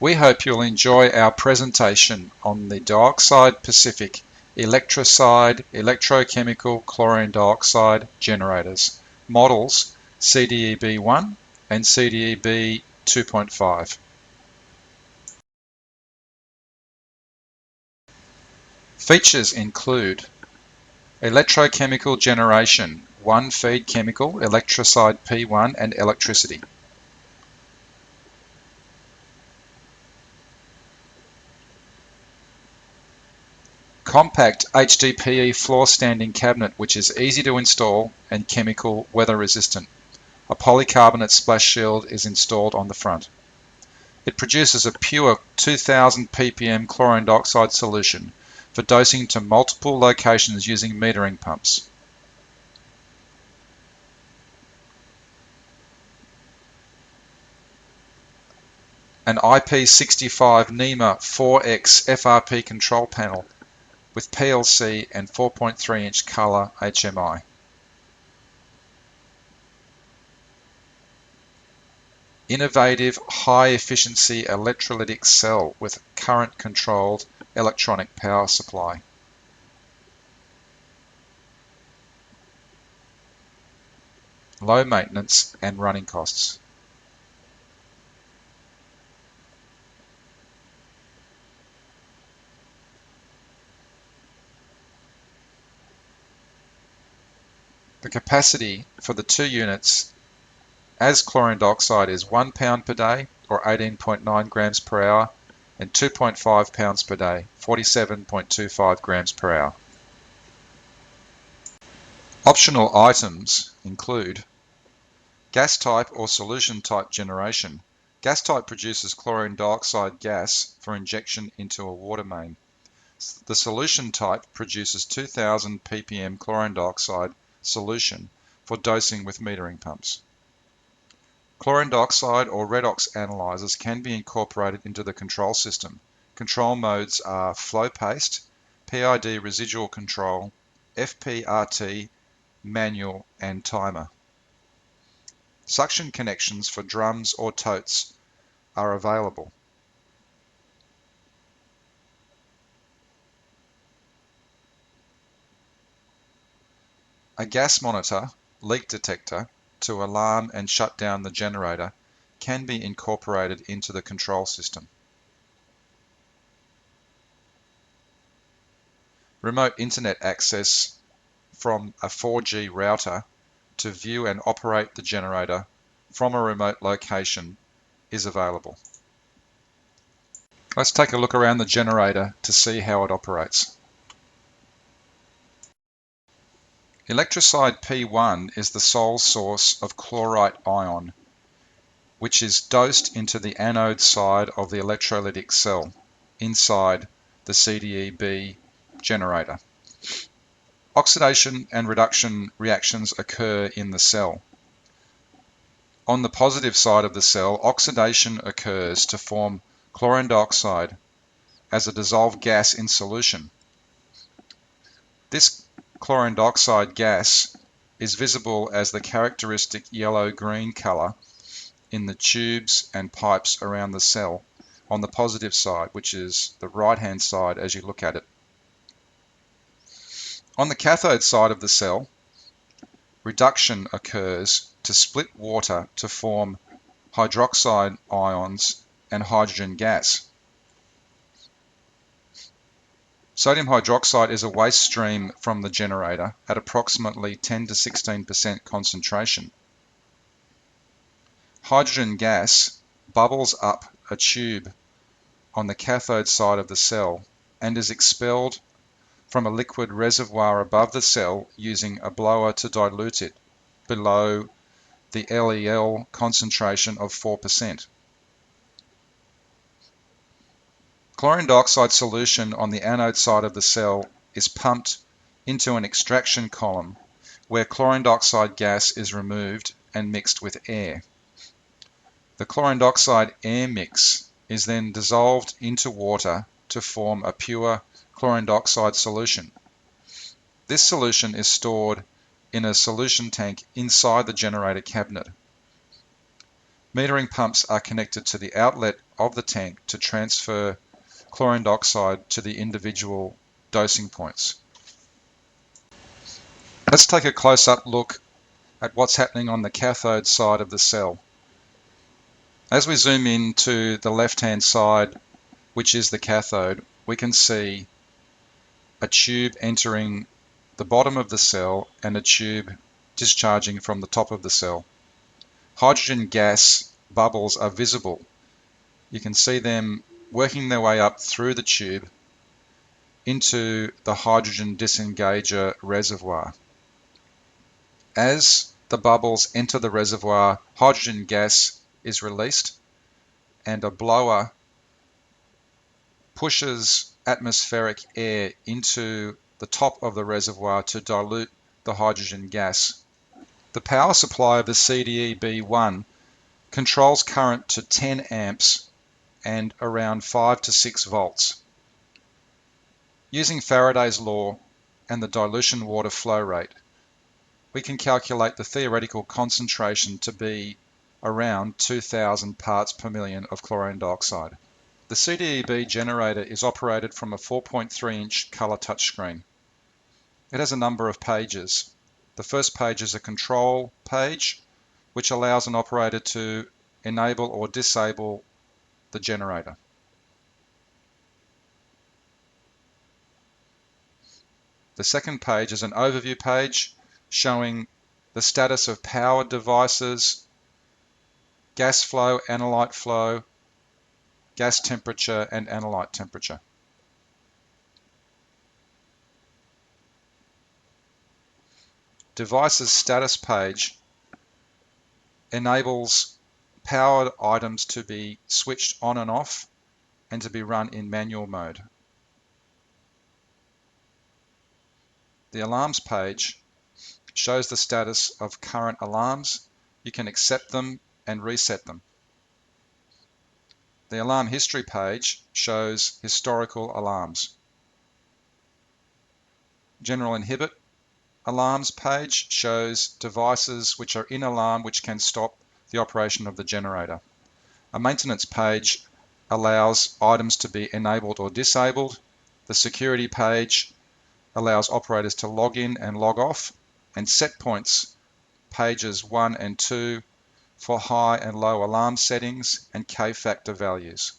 We hope you'll enjoy our presentation on the dioxide Pacific Electricide, electrochemical chlorine dioxide generators, models CDEB1 and CDEB2.5. Features include electrochemical generation, 1 feed chemical, electricide P1 and electricity. Compact HDPE floor standing cabinet which is easy to install and chemical weather resistant. A polycarbonate splash shield is installed on the front. It produces a pure 2000 ppm chlorine dioxide solution for dosing to multiple locations using metering pumps. An IP65 NEMA 4X FRP control panel with PLC and 4.3-inch colour HMI. Innovative high-efficiency electrolytic cell with current-controlled electronic power supply. Low maintenance and running costs. The capacity for the 2 units as chlorine dioxide is 1 pound per day or 18.9 grams per hour and 2.5 pounds per day, 47.25 grams per hour. Optional items include gas type or solution type generation. Gas type produces chlorine dioxide gas for injection into a water main. The solution type produces 2000 ppm chlorine dioxide solution for dosing with metering pumps. Chlorine dioxide or redox analyzers can be incorporated into the control system. Control modes are flow paste, PID residual control, FPRT, manual and timer. Suction connections for drums or totes are available. A gas monitor, leak detector, to alarm and shut down the generator can be incorporated into the control system. Remote internet access from a 4G router to view and operate the generator from a remote location is available. Let's take a look around the generator to see how it operates. Electricide P1 is the sole source of chlorite ion, which is dosed into the anode side of the electrolytic cell inside the CDEB generator. Oxidation and reduction reactions occur in the cell. On the positive side of the cell, oxidation occurs to form chlorine dioxide as a dissolved gas in solution. This chlorine dioxide gas is visible as the characteristic yellow-green color in the tubes and pipes around the cell on the positive side, which is the right-hand side as you look at it. On the cathode side of the cell, reduction occurs to split water to form hydroxide ions and hydrogen gas. Sodium hydroxide is a waste stream from the generator at approximately 10 to 16% concentration. Hydrogen gas bubbles up a tube on the cathode side of the cell and is expelled from a liquid reservoir above the cell using a blower to dilute it below the LEL concentration of 4%. Chlorine dioxide solution on the anode side of the cell is pumped into an extraction column where chlorine dioxide gas is removed and mixed with air. The chlorine dioxide air mix is then dissolved into water to form a pure chlorine dioxide solution. This solution is stored in a solution tank inside the generator cabinet. Metering pumps are connected to the outlet of the tank to transfer chlorine dioxide to the individual dosing points. Let's take a close-up look at what's happening on the cathode side of the cell. As we zoom in to the left-hand side, which is the cathode, we can see a tube entering the bottom of the cell and a tube discharging from the top of the cell. Hydrogen gas bubbles are visible. You can see them working their way up through the tube into the hydrogen disengager reservoir. As the bubbles enter the reservoir, hydrogen gas is released and a blower pushes atmospheric air into the top of the reservoir to dilute the hydrogen gas. The power supply of the CDEB1 controls current to 10 amps and around 5 to 6 volts. Using Faraday's law and the dilution water flow rate, we can calculate the theoretical concentration to be around 2,000 parts per million of chlorine dioxide. The CDEB generator is operated from a 4.3-inch colour touchscreen. It has a number of pages. The first page is a control page, which allows an operator to enable or disable the generator. The second page is an overview page showing the status of powered devices, gas flow, analyte flow, gas temperature and analyte temperature. Devices status page enables powered items to be switched on and off and to be run in manual mode. The alarms page shows the status of current alarms. You can accept them and reset them. The alarm history page shows historical alarms. General inhibit alarms page shows devices which are in alarm which can stop the operation of the generator. A maintenance page allows items to be enabled or disabled. The security page allows operators to log in and log off, and set points pages 1 and 2 for high and low alarm settings and K-factor values.